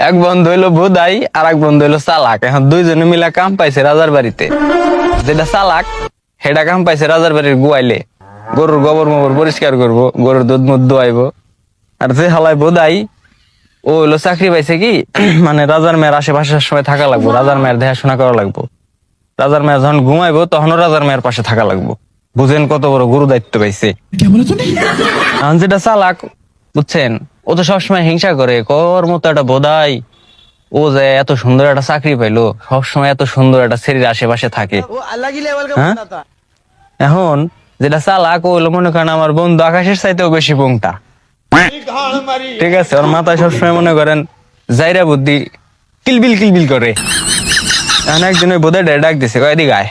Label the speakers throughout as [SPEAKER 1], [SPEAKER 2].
[SPEAKER 1] এক বন্ধু হইলো বোধাই আর এক বন্ধু হইলো চালাক। এখন দুইজনে মিলা কাম পাইছে রাজার বাড়িতে। যেটা চালাক সেটা কাম পাইছে রাজার বাড়ির গুয়াইলে, গরুর গোবর মোবর পরিষ্কার করবো, গরুর দুধ মুধ দোয়াইবো। আর যে হালায় বোধাই ও হইলো চাকরি পাইছে কি মানে রাজার মেয়ের আশেপাশের সময় থাকা লাগবো, রাজার মেয়ের দেখাশোনা করা লাগবো। রাজার মেয়ে যখন ঘুমাইবো তখনও রাজার মেয়ের পাশে থাকা লাগবো। বুঝেন কত বড় গুরু দায়িত্ব পাইছে। এখন যেটা চালাক বুঝছেন, ও তো সবসময় হিংসা করে, কর মতো একটা বোধাই ও যে এত সুন্দর একটা চাকরি পাইলো, সবসময় এত সুন্দর একটা ছেলের আশেপাশে থাকে। হ্যাঁ? এখন যেটা চালাক ও হলো মনে করেন আমার বন্ধু আকাশের চাইতেও বেশি পোংটা। ঠিক আছে, ওর মাথায় সবসময় মনে করেন জাইরা বুদ্ধি কিলবিল কিলবিল করে। এখন একদিন ওই বোধাই ডাক দিছে, কয় এদিকে আয়।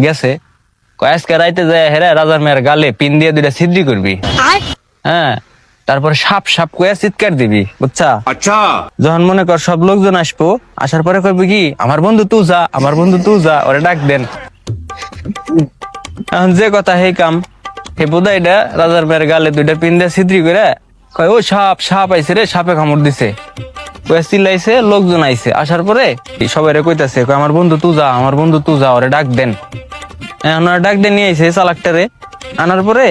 [SPEAKER 1] গেছে, কয় আজকে রাইতে যায় হেরা রাজার মেয়ের গালে পিন দিয়ে দুইটা ছিদ্রি করবি। হ্যাঁ, তারপরে সাপ সাপ কয়ে চিৎকার দিবি, বুঝছা?
[SPEAKER 2] আচ্ছা,
[SPEAKER 1] যখন মনে কর সব লোকজন আসবো, আসার পরে কইবি কি আমার বন্ধু তুই যা, আমার বন্ধু তুই যা, ওরে ডাক দেন। এখন যে কথা হে কাম, হে বোধাইটা রাজার মেয়ের গালে দুইটা পিন দিয়ে ছিদ্রি করে কয় ও সাপ সাপ আইছে রে, সাপে কামড় দিছে। কয়ে চিল্লাইছে, লোকজন আইছে, আসার পরে সবাই কইতাছে আমার বন্ধু তুই যা, আমার বন্ধু তুই যা, ওরে ডাক দেন। ওনারা ডাক দিয়ে নিয়ে আইছে চালাকটারে। আনার পরে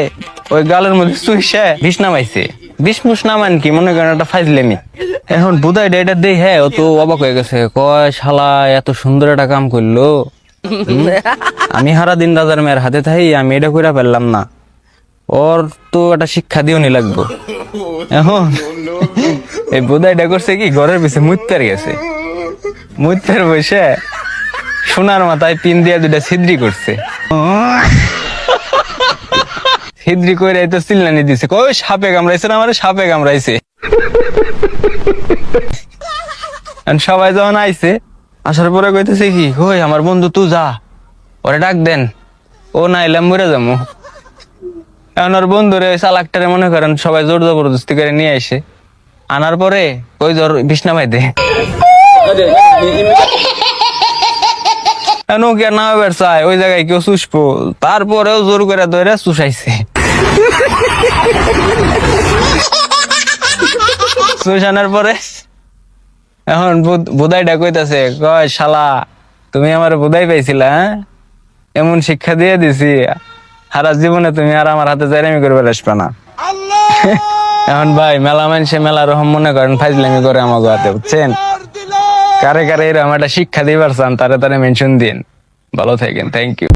[SPEAKER 1] ওই গালের মধ্যে চুইসে বিষ নামাইছে। বিষ মুষ নামান কি মনে করেন একটা ফাইজলেমি। এখন বুধাই এটা দেই, হ্যাঁ ও তো অবাক হয়ে গেছে, কয় শালা এত সুন্দর একটা কাম করলো। আমি সারা দিন রাজার মেয়ের হাতে থাই, আমি এটা কইরা পারলাম না, ওর তো একটা শিক্ষা দিও নি লাগবো। এখন এই বুধাইটা করছে কি ঘরের পিছে মুইতার গেছে, মুইতার বসে সোনার মাথায় পিন দিয়ে দুইটা ছিদ্রি করছে। ছিদ্রি করে তো চিল্লানি দিছে, কই সাপে কামড়াইছে না, আমার সাপে কামড়াইছে। সবাই যখন আইছে, আসার পরে কইতেছে কি কই আমার বন্ধু তুই যা, ওরে ডাক দেন, ও না এলাম মরে যাবো। এখন ওর বন্ধুরে চালাকটারে মনে করেন সবাই জোর জবরদস্তি করে নিয়ে আসে। আনার পরে ওই জ্বর বিছনা ভাই দে না চায় ওই জায়গায় কেউ চুষবো, তারপরেও জোর করে ধরে চুষাইছে। চুষানোর পরে এখন বোধাইটা কইতাছে, কয় শালা তুমি আমার বোধাই পাইছিলা, হ্যাঁ এমন শিক্ষা দিয়ে দিছি, সারা জীবনে তুমি আর আমার হাতে জাইরামি করবে আসবে না। এখন ভাই মেলা মানুষে মেলা রকম মনে করেন ফাইজলামি করে আমাকে হাতে, বুঝছেন? কারে কারে এরকম একটা শিক্ষা দিবার চান তারে তারে মেনশন দিন। ভালো থাকেন, থ্যাংক ইউ।